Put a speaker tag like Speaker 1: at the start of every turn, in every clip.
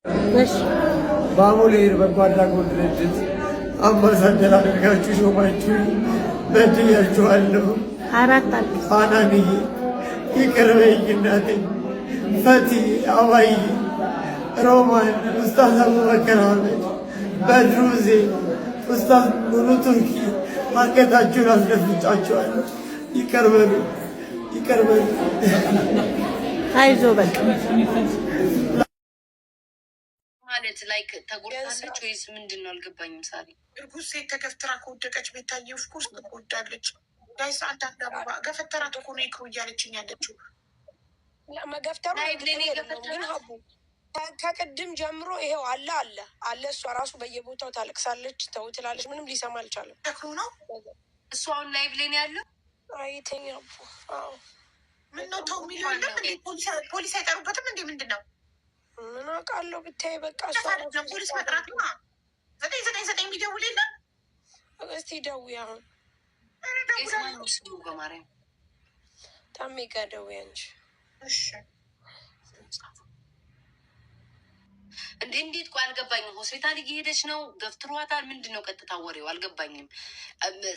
Speaker 1: እሺ
Speaker 2: በአሞሌር በጎ አድራጎት ድርጅት አምባሳደር አድርጋችሁ ሾማችሁ በድያችኋለሁ።
Speaker 1: አራት አለ
Speaker 2: ፋናንዬ ይቅር በይኝ እናቴ። ፈቲ አባይ፣ ሮማን፣ ኡስታዝ አቡበከር አህመድ፣ በድሩዜ፣ ኡስታዝ ሙሉ ቱርኪ አንገታችሁን አስደፍጫችኋለሁ። ይቅር በሉ፣ ይቅር በሉ።
Speaker 1: አይዞ በቃ
Speaker 3: ማለት ላይክ ተጎድታለች ወይስ ምንድን ነው አልገባኝም። ሳሪ
Speaker 4: እርጉዝ ሴት ተገፍትራ ከወደቀች ቤታዬ ኦፍኮርስ ትጎዳለች። ጋይስ አንዳንድ አበባ ገፈተራት እኮ ነው ይክሩ እያለችኝ ያለችው።
Speaker 5: መገፍተሩ ግን ሀቡ ከቅድም ጀምሮ ይሄው አለ አለ አለ። እሷ ራሱ በየቦታው ታለቅሳለች፣ ተው ትላለች። ምንም ሊሰማ አልቻለም።
Speaker 4: ተክሩ ነው
Speaker 3: እሱ አሁን ላይቭ ላይ ነው ያለው።
Speaker 5: አይተኛ
Speaker 4: ምን ነው ተው የሚለው የለም እንዴ? ፖሊስ አይጠሩበትም እንዴ? ምንድን ነው?
Speaker 5: ምን አውቃለሁ ብታይ በቃ
Speaker 4: ፖሊስ መጥራት ነው። 999 ቢደውል የለም።
Speaker 5: እስቲ ደውይ አሁን
Speaker 3: ስሙ በማርያም
Speaker 5: ታሜ ጋ ደውይ አንቺ።
Speaker 4: እሺ
Speaker 3: እንዴት ቆይ አልገባኝም። ሆስፒታል እየሄደች ነው? ገፍትሯታል? ምንድን ነው ቀጥታ ወሬው አልገባኝም።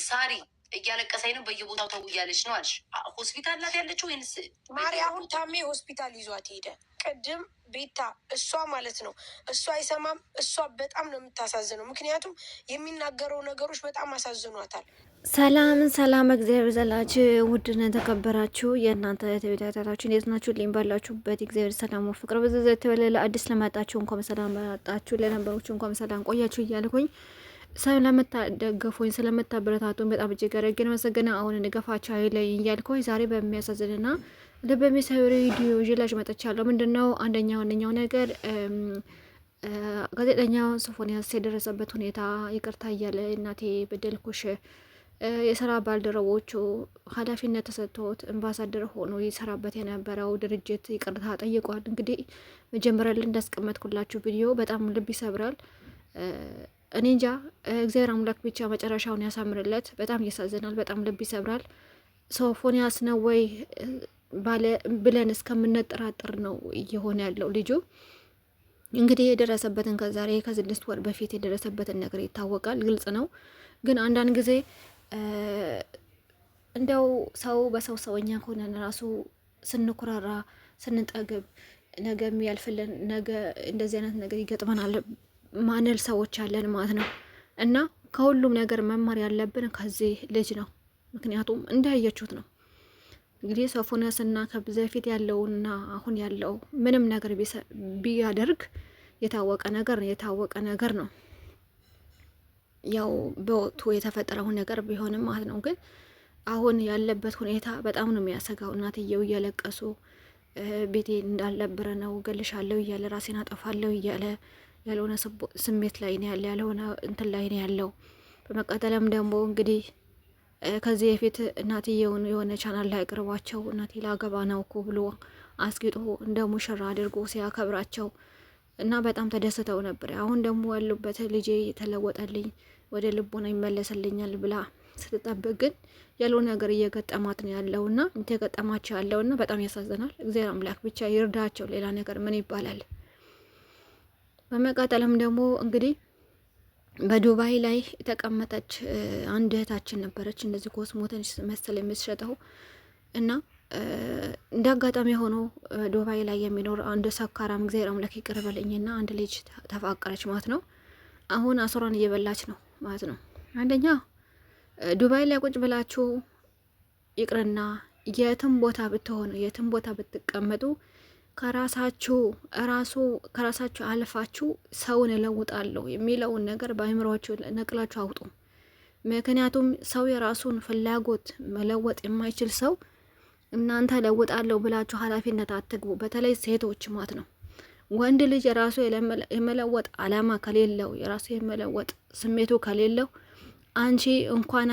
Speaker 3: ሳሪ እያለቀሰኝ ነው በየቦታው ተው እያለች ነው አልሽ። ሆስፒታል ናት ያለችው ወይንስ
Speaker 5: ማሪ? አሁን ታሜ ሆስፒታል ይዟት ሄደ። ቅድም ቤታ እሷ ማለት ነው እሷ አይሰማም። እሷ በጣም ነው የምታሳዝነው። ምክንያቱም የሚናገረው ነገሮች በጣም አሳዝኗታል።
Speaker 1: ሰላም እግዚአብሔር ዘላችሁ ውድና ተከበራችሁ የእናንተ ተቤታታችሁ እንዴት ናችሁ? ሊም ባላችሁበት እግዚአብሔር ሰላሙ ፍቅር በዘዘት ተወለለ አዲስ ለመጣችሁ እንኳን ሰላም መጣችሁ፣ ለነበሮች እንኳን ሰላም ቆያችሁ እያልኩኝ ስለምታደገፉኝ ስለምታበረታቱኝ በጣም እጅግ አድርጌ መሰገነ። አሁን እንገፋችሁ አይለይ እያልኩኝ ዛሬ በሚያሳዝንና ልብ በሚሰብር ቪዲዮ ይዤላችሁ መጥቻለሁ። ምንድነው ዋነኛው ነገር ጋዜጠኛው ሶፎንያስ የደረሰበት ሁኔታ ይቅርታ እያለ እናቴ በደልኩሽ የስራ ባልደረቦቹ ኃላፊነት ተሰጥቶት አምባሳደር ሆኖ ይሰራበት የነበረው ድርጅት ይቅርታ ጠይቋል። እንግዲህ መጀመሪያ ላይ እንዳስቀመጥኩላችሁ ቪዲዮ በጣም ልብ ይሰብራል። እኔ እንጃ እግዚአብሔር አምላክ ብቻ መጨረሻውን ያሳምርለት። በጣም ያሳዝናል። በጣም ልብ ይሰብራል። ሶፎንያስ ነው ወይ ብለን እስከምንጠራጠር ነው እየሆነ ያለው ልጁ። እንግዲህ የደረሰበትን ከዛሬ ከ6 ወር በፊት የደረሰበትን ነገር ይታወቃል፣ ግልጽ ነው። ግን አንዳንድ ጊዜ እንደው ሰው በሰው ሰውኛ ሆነን ራሱ ስንኩራራ ስንጠግብ ነገ የሚያልፍልን ነገ እንደዚህ አይነት ነገር ይገጥመናል ማንል ሰዎች አለን ማለት ነው። እና ከሁሉም ነገር መማር ያለብን ከዚህ ልጅ ነው። ምክንያቱም እንዳያችሁት ነው እንግዲህ ሶፎንያስና ከዚህ በፊት ያለውና አሁን ያለው ምንም ነገር ቢያደርግ የታወቀ ነገር ነው። ያው በወቅቱ የተፈጠረው ነገር ቢሆንም ማለት ነው። ግን አሁን ያለበት ሁኔታ በጣም ነው የሚያሰጋው። እናትየው እያለቀሱ ቤቴ እንዳልነበረ ነው ገልሻለሁ እያለ ራሴን አጠፋለሁ እያለ ያልሆነ ስሜት ላይ ነው ያለ፣ ያልሆነ እንትን ላይ ነው ያለው። በመቀጠልም ደግሞ እንግዲህ ከዚህ በፊት እናትየውን የሆነ ቻናል ላይ አቅርቧቸው እናቴ ላገባ ነው እኮ ብሎ አስጊጦ እንደ ሙሽራ አድርጎ ሲያከብራቸው እና በጣም ተደስተው ነበር። አሁን ደግሞ ያሉበት ልጄ የተለወጠልኝ ወደ ልቦና ይመለስልኛል ብላ ስትጠብቅ ግን ያለው ነገር እየገጠማት ነው ያለውና እየገጠማቸው ያለውና በጣም ያሳዝናል። እግዚአብሔር አምላክ ብቻ ይርዳቸው። ሌላ ነገር ምን ይባላል? በመቀጠልም ደግሞ እንግዲህ በዱባይ ላይ የተቀመጠች አንድ እህታችን ነበረች፣ እንደዚህ ኮስሞቲክስ መሰል የምትሸጠው እና እንደ አጋጣሚ ሆኖ ዱባይ ላይ የሚኖር አንድ ሰካራም እግዚአብሔር አምላክ ይቅር በለኝና አንድ ልጅ ተፋቀረች ማለት ነው። አሁን አስሯን እየበላች ነው ማለት ነው። አንደኛ ዱባይ ላይ ቁጭ ብላችሁ ይቅርና የትም ቦታ ብትሆኑ የትም ቦታ ብትቀመጡ ከራሳችሁ አልፋችሁ ሰውን እለውጣለሁ የሚለውን ነገር በአእምሮአችሁ ነቅላችሁ አውጡ። ምክንያቱም ሰው የራሱን ፍላጎት መለወጥ የማይችል ሰው እናንተ ለውጣለሁ ብላችሁ ኃላፊነት አትግቡ። በተለይ ሴቶች ማለት ነው። ወንድ ልጅ የራሱ የመለወጥ አላማ ከሌለው የራሱ የመለወጥ ስሜቱ ከሌለው አንቺ እንኳን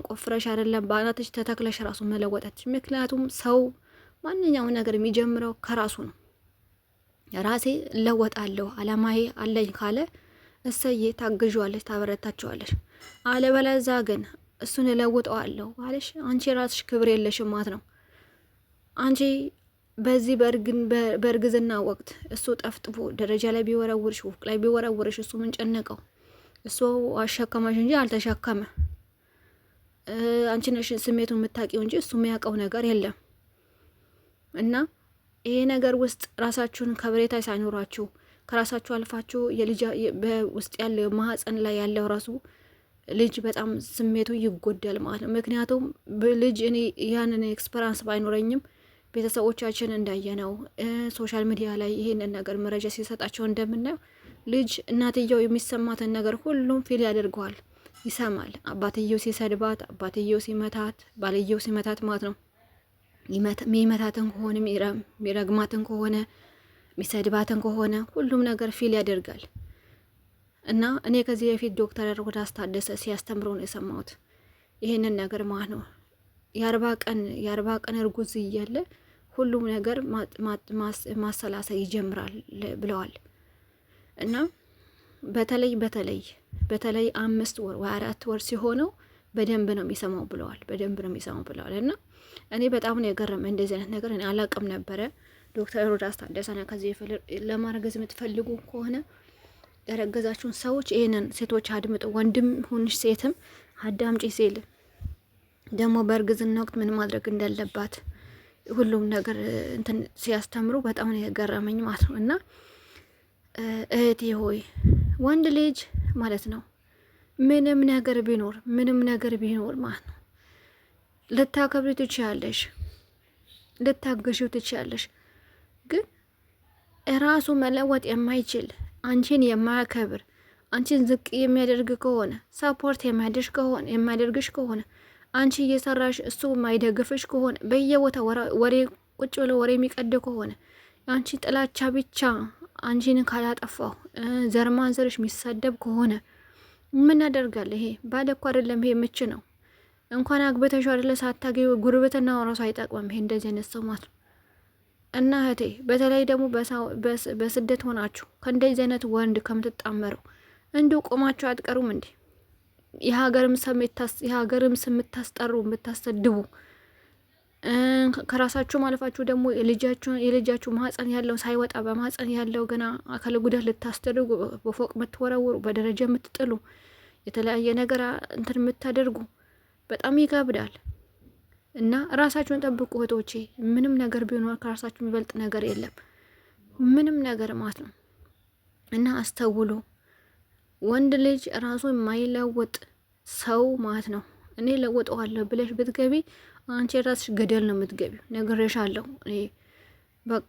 Speaker 1: ቆፍረሽ አይደለም በአናትሽ ተተክለሽ ራሱ መለወጣች። ምክንያቱም ሰው ማንኛውም ነገር የሚጀምረው ከራሱ ነው። ራሴ ለወጣለሁ አላማዬ አለኝ ካለ እሰዬ ታግዣለሽ፣ ታበረታቸዋለሽ። አለበለዚያ ግን እሱን እለውጠዋለሁ አለሽ አንቺ ራስሽ ክብር የለሽም ማለት ነው። አንቺ በዚህ በእርግዝና ወቅት እሱ ጠፍጥፎ ደረጃ ላይ ቢወረውርሽ፣ ፎቅ ላይ ቢወረውርሽ እሱ ምን ጨነቀው? እሱ አሸከማሽ እንጂ አልተሸከመ። አንቺ ነሽ ስሜቱን የምታውቂው እንጂ እሱ የሚያውቀው ነገር የለም። እና ይሄ ነገር ውስጥ ራሳችሁን ከበሬታ ሳይኖራችሁ ከራሳችሁ አልፋችሁ የልጅ በውስጥ ያለው ማህፀን ላይ ያለው ራሱ ልጅ በጣም ስሜቱ ይጎዳል ማለት ነው። ምክንያቱም ልጅ እኔ ያንን ኤክስፐራንስ ባይኖረኝም ቤተሰቦቻችን እንዳየነው ሶሻል ሚዲያ ላይ ይህንን ነገር መረጃ ሲሰጣቸው እንደምናየው ልጅ እናትየው የሚሰማትን ነገር ሁሉም ፊል ያደርገዋል፣ ይሰማል። አባትየው ሲሰድባት፣ አባትየው ሲመታት፣ ባልየው ሲመታት ማለት ነው። የሚመታትን ከሆነ የሚረግማትን ከሆነ የሚሰድባትን ከሆነ ሁሉም ነገር ፊል ያደርጋል። እና እኔ ከዚህ በፊት ዶክተር ሮዳስ ታደሰ ሲያስተምረው ነው የሰማሁት ይህንን ነገር ማለት ነው። የአርባ ቀን እርጉዝ እያለ ሁሉም ነገር ማሰላሰል ይጀምራል ብለዋል። እና በተለይ 5 ወር ወይ 4 ወር ሲሆነው በደንብ ነው የሚሰማው ብለዋል። እና እኔ በጣም ነው የገረመኝ። እንደዚህ አይነት ነገር እኔ አላቅም ነበረ። ዶክተር ሮዳስ ታደሰና ከዚህ ለማርገዝ የምትፈልጉ ከሆነ ያረገዛችሁን ሰዎች ይሄንን ሴቶች አድምጡ፣ ወንድም ሁንሽ ሴትም አዳምጪ ሲል ደግሞ በእርግዝና ወቅት ምን ማድረግ እንዳለባት ሁሉም ነገር እንትን ሲያስተምሩ በጣም ነው የገረመኝ ማለት ነው። እና እህቴ ሆይ ወንድ ልጅ ማለት ነው ምንም ነገር ቢኖር ማለት ነው ልታከብሪ ትችያለሽ፣ ልታገዢው ትችያለሽ። ግን ራሱ መለወጥ የማይችል አንቺን የማያከብር አንቺን ዝቅ የሚያደርግ ከሆነ ሳፖርት የሚያደርግሽ ከሆነ አንቺ እየሰራሽ እሱ የማይደግፍሽ ከሆነ በየቦታ ወሬ ቁጭ ብሎ ወሬ የሚቀድ ከሆነ አንቺ ጥላቻ ብቻ አንቺን ካላጠፋው ዘር ማንዘርሽ የሚሳደብ ከሆነ ምን ያደርጋል? ይሄ ባል እኮ አይደለም፣ ይሄ ምች ነው። እንኳን አግብተሽ አይደለ ሳታገቢ ጉርብትና ራሱ አይጠቅምም። ይሄ እንደዚህ አይነት ሰው ማለት ነው። እና እህቴ በተለይ ደግሞ በስደት ሆናችሁ ከእንደዚህ አይነት ወንድ ከምትጣመሩ እንዲሁ ቆማችሁ አትቀሩም እንዴ? የሀገርም ስም የምታስጠሩ የምታሰድቡ ከራሳችሁ ማለፋችሁ ደግሞ የልጃችሁ ማህፀን ያለው ሳይወጣ በማህፀን ያለው ገና አካል ጉዳት ልታስደርጉ በፎቅ የምትወረውሩ በደረጃ የምትጥሉ የተለያየ ነገር እንትን የምታደርጉ በጣም ይከብዳል። እና ራሳችሁን ጠብቁ እህቶቼ። ምንም ነገር ቢሆን ከራሳችሁ የሚበልጥ ነገር የለም፣ ምንም ነገር ማለት ነው። እና አስተውሉ። ወንድ ልጅ ራሱ የማይለወጥ ሰው ማለት ነው እኔ ለወጠዋለሁ ብለሽ ብትገቢ አንቺ ራስሽ ገደል ነው የምትገቢው፣ ነግሬሻለሁ እኔ በቃ።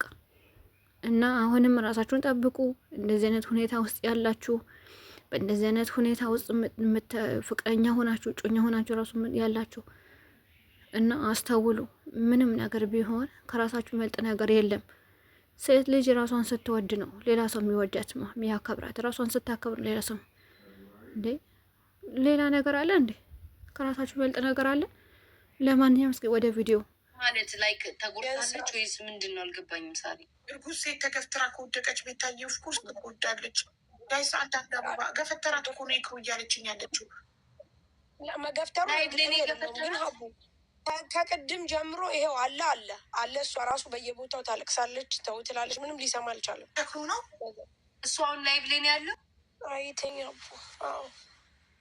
Speaker 1: እና አሁንም ራሳችሁን ጠብቁ። እንደዚህ አይነት ሁኔታ ውስጥ ያላችሁ፣ በእንደዚህ አይነት ሁኔታ ውስጥ ፍቅረኛ ሆናችሁ ጮኛ ሆናችሁ ራሱ ያላችሁ እና አስተውሉ። ምንም ነገር ቢሆን ከራሳችሁ የሚበልጥ ነገር የለም። ሴት ልጅ ራሷን ስትወድ ነው ሌላ ሰው የሚወዳት የሚያከብራት። ራሷን ስታከብር ሌላ ሰው እንዴ ሌላ ነገር አለ እንዴ? ከራሳችሁ የሚበልጥ ነገር አለ? ለማንኛውም እስኪ ወደ ቪዲዮ
Speaker 3: ማለት ላይ ተጎድታለች ወይስ ምንድን ነው አልገባኝም። ሳሪ
Speaker 4: እርጉዝ ሴት ተገፍትራ ከወደቀች ቤታዬ ኦፍኮርስ ትጎዳለች። ጋይስ አንዳንድ አበባ ገፈተራት እኮ ነው ይክሩ እያለችኝ ያለችው።
Speaker 5: መገፍተሩ ግን ሀቡ ከቅድም ጀምሮ ይሄው አለ። እሷ ራሱ በየቦታው ታለቅሳለች፣ ተው ትላለች። ምንም ሊሰማ አልቻለም።
Speaker 4: ተክሩ ነው
Speaker 3: እሱ አሁን ላይቭ ላይ ነው ያለው።
Speaker 5: አይተኛ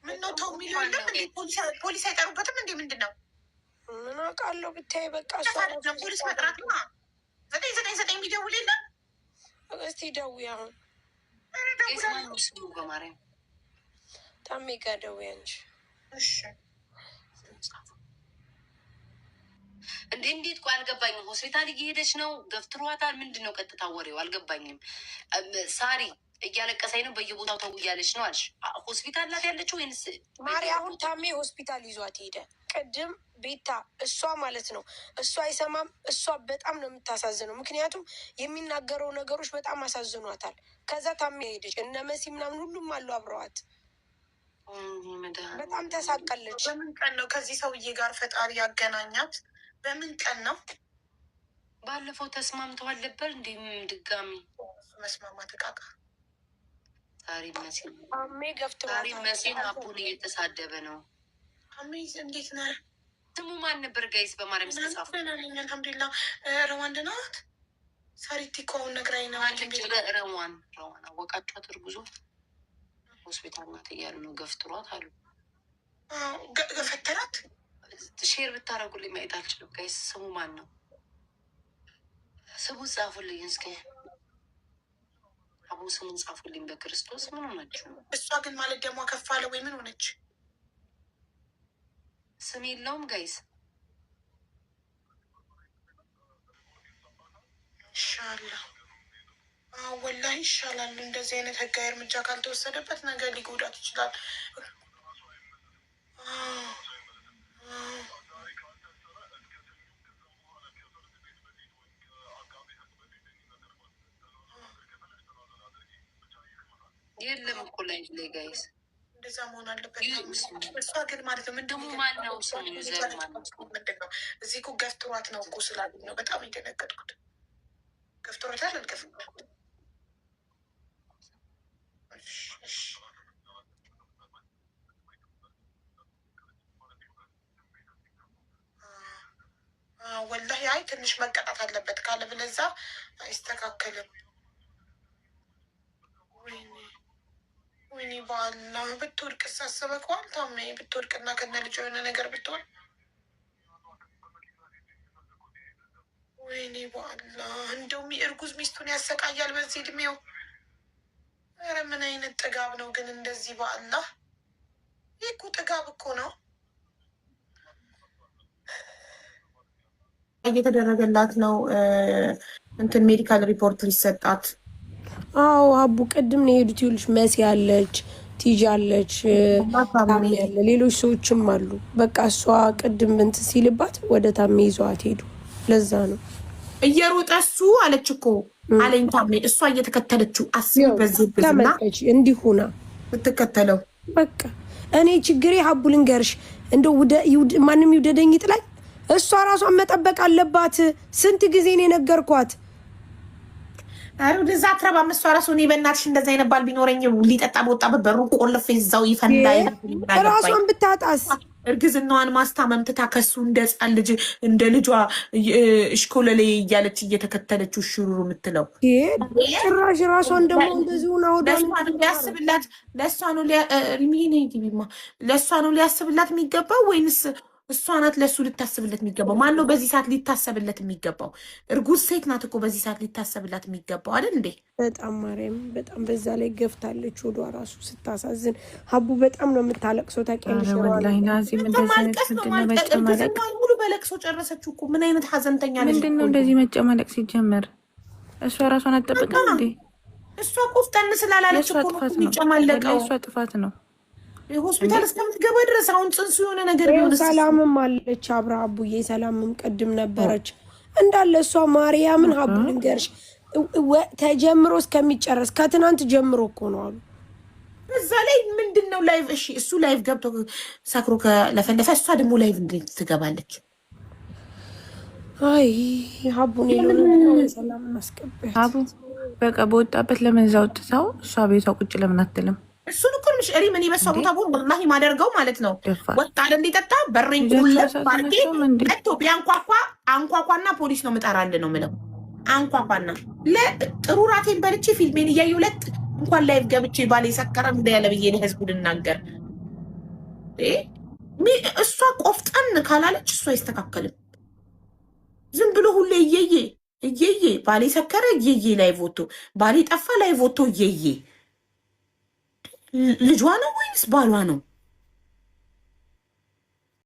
Speaker 4: ምን ነው ተው የሚለው የለም እንዴ? ፖሊስ አይጠሩበትም እንዴ? ምንድን ነው?
Speaker 5: ምን አውቃለሁ ብታይ በቃ
Speaker 4: ፖሊስ መጥራት ነው። 999 የሚደውል የለም።
Speaker 5: እስቲ ደውዪ አሁን
Speaker 3: በማርያም
Speaker 5: ታሜ ጋ ደውዪ አንቺ።
Speaker 4: እሺ
Speaker 3: እንዴት ቆይ አልገባኝም። ሆስፒታል እየሄደች ነው፣ ገፍትሯታል። ምንድን ነው ቀጥታ ወሬው አልገባኝም። ሳሪ እያለቀሰኝ ነው በየቦታው ተው እያለች ነው አልሽ። ሆስፒታል ናት ያለችው ወይንስ
Speaker 5: ማሪ? አሁን ታሜ ሆስፒታል ይዟት ሄደ። ቅድም ቤታ እሷ ማለት ነው እሷ አይሰማም። እሷ በጣም ነው የምታሳዝነው፣ ምክንያቱም የሚናገረው ነገሮች በጣም አሳዝኗታል። ከዛ ታሜ ሄደች። እነ መሲ ምናምን ሁሉም አሉ አብረዋት። በጣም ተሳቀለች።
Speaker 4: በምን ቀን ነው ከዚህ ሰውዬ ጋር ፈጣሪ ያገናኛት? በምን ቀን ነው?
Speaker 3: ባለፈው ተስማምተዋል ነበር እንዲህም ድጋሚ
Speaker 4: መስማማት እቃቃ
Speaker 3: ሳሪ መሲን
Speaker 5: ገፍትሯታል።
Speaker 3: መሲን አቡን እየተሳደበ ነው።
Speaker 4: አሜዝ እንዴት ነህ?
Speaker 3: ስሙ ማን ነበር ጋይስ? በማርያም ስጻፉ
Speaker 4: አልሐምዱሊላህ። ረዋንድ ናት ሳሪቲ እኮ አሁን ነግራኝ ነው።
Speaker 3: ረዋን አወቃችኋት? እርጉዞ ሆስፒታል ናት እያሉ ነው። ገፍትሯት አሉ።
Speaker 4: ገፈተራት።
Speaker 3: ሼር ብታደርጉልኝ ማየት አልችልም። ጋይስ ስሙ ማን ነው? ስሙ ጻፉልኝ እስኪ። አቡ ስሙን ጻፉልኝ በክርስቶስ። ምን ሆነች?
Speaker 4: እሷ ግን ማለት ደግሞ ከፍ አለ ወይ ምን ሆነች?
Speaker 3: ስም የለውም ጋይስ።
Speaker 4: ኢንሻላህ ወላሂ ይሻላል። እንደዚህ አይነት ህጋዊ እርምጃ ካልተወሰደበት ነገር ሊጎዳት ይችላል።
Speaker 3: የለም እኮ ላይ ጋይስ
Speaker 4: እንደዛ መሆን አለበት። እሷ ግን ማለት ነው ምንድን ነው ማነው ሰው ምንድን ነው እዚህ እኮ ገፍትሯት ነው እኮ ስላሉኝ ነው በጣም የደነገጥኩት። ገፍትሯታል አልገፍትሯት? ወላሂ አይ ትንሽ መቀጣት አለበት ካለ ብለዛ አይስተካከልም። ወይኔ ባላ ብትወድቅ ሳስበከዋል ታሜ ብትወድቅና ከነ ልጅ የሆነ ነገር ብትሆን ወይኔ ባላ እንደውም እርጉዝ ሚስቱን ያሰቃያል በዚህ እድሜው። ኧረ ምን አይነት ጥጋብ ነው ግን እንደዚህ ባላ። ይህ እኮ ጥጋብ እኮ ነው። እየተደረገላት ነው እንትን ሜዲካል ሪፖርት ሊሰጣት።
Speaker 5: አዎ አቡ ቅድም ነው የሄዱት። ይኸውልሽ መሲ ያለች ቲጂ ያለች ታሜ ያለ ሌሎች ሰዎችም አሉ። በቃ እሷ ቅድም እንትን ሲልባት ወደ ታሜ ይዘዋት ሄዱ። ለዛ ነው
Speaker 4: እየሮጠ እሱ አለች እኮ አለኝ ታሜ። እሷ እየተከተለችው አስቢ በዚህ ብዝና
Speaker 5: ተመልከች እንዲሁና
Speaker 4: ብትከተለው
Speaker 5: በቃ እኔ ችግሬ ሀቡ ልንገርሽ እንደው ማንም ይውደደኝ ይጥላኝ እሷ ራሷን መጠበቅ አለባት። ስንት ጊዜ ነው የነገርኳት?
Speaker 4: አሩ ደዛ አትረባ መስዋ ራሱ እኔ በእናትሽ እንደዛ አይነት ባል ቢኖረኝ ሊጠጣ በወጣበት በሩ ቆልፍ ይዛው ይፈንዳ።
Speaker 5: ራሷን ብታጣስ
Speaker 4: እርግዝናዋን ማስታመም ትታ ከሱ እንደ ሕፃን ልጅ እንደ ልጇ እሽኮለሌ እያለች እየተከተለችው ሽሩሩ የምትለው
Speaker 5: ጭራሽ ራሷን ደግሞ እንደዚሁ
Speaker 4: ሊያስብላት ለእሷ ነው ሊያስብላት የሚገባው ወይንስ እሷ ናት ለእሱ ልታስብለት የሚገባው? ማን ነው በዚህ ሰዓት ሊታሰብለት የሚገባው? እርጉዝ ሴት ናት እኮ በዚህ ሰዓት ሊታሰብላት የሚገባው አይደል እንዴ?
Speaker 5: በጣም ማርያም በጣም በዛ ላይ ገፍታለች። ወዷ ራሱ ስታሳዝን ሀቡ በጣም ነው የምታለቅሰው። ታውቂያለሽ
Speaker 4: ሙሉ በለቅሶ ጨረሰችው እኮ። ምን አይነት ሀዘንተኛ ነች?
Speaker 6: ምንድን ነው እንደዚህ መጨማለቅ ሲጀመር? እሷ ራሷን አትጠብቅም እንዴ?
Speaker 4: እሷ ቆፍጠን ስላላለች እኮ የሚጨማለቀው።
Speaker 6: እሷ ጥፋት ነው።
Speaker 4: ሆስፒታል እስከምትገባ ድረስ አሁን ጽንሱ የሆነ ነገር ቢሆን
Speaker 5: ሰላምም አለች አብረ ሀቡዬ ሰላምም ቅድም ነበረች እንዳለ እሷ ማርያምን ሀቡ ልንገርሽ ተጀምሮ እስከሚጨረስ ከትናንት ጀምሮ እኮ ነው አሉ።
Speaker 4: እዛ ላይ ምንድን ነው ላይቭ? እሺ እሱ ላይቭ ገብቶ ሰክሮ ከለፈለፈ እሷ ደግሞ ላይቭ እንዴት ትገባለች?
Speaker 5: አይ ሀቡ ሰላም እናስቀበል።
Speaker 6: ሀቡ በቃ በወጣበት ለምን እዛ ወጥተው እሷ ቤቷ ቁጭ ለምን አትልም?
Speaker 4: እሱን እኮ ምሽ እሪ ምን ይበሳ ቦታ ቦን ወላሂ ማደርገው ማለት ነው። ወጣ እንዲጠጣ በሬን ቁልፍ ባርጌ መጥቶ ቢያንኳኳ አንኳኳና ፖሊስ ነው ምጠራልህ ነው ምለው። አንኳኳና ለጥሩ ራቴን በልቼ ፊልሜን እያየሁ ለጥ እንኳን ላይቭ ገብቼ ባሌ ሰከረ እንደ ያለ ብዬ ለህዝቡ ልናገር። እሷ ቆፍጠን ካላለች እሱ አይስተካከልም። ዝም ብሎ ሁሌ እየዬ ባሌ ሰከረ እየዬ ላይቭ ወጥቶ ባሌ ጠፋ ላይቭ ወጥቶ እየዬ ልጇ ነው ወይንስ ባሏ ነው?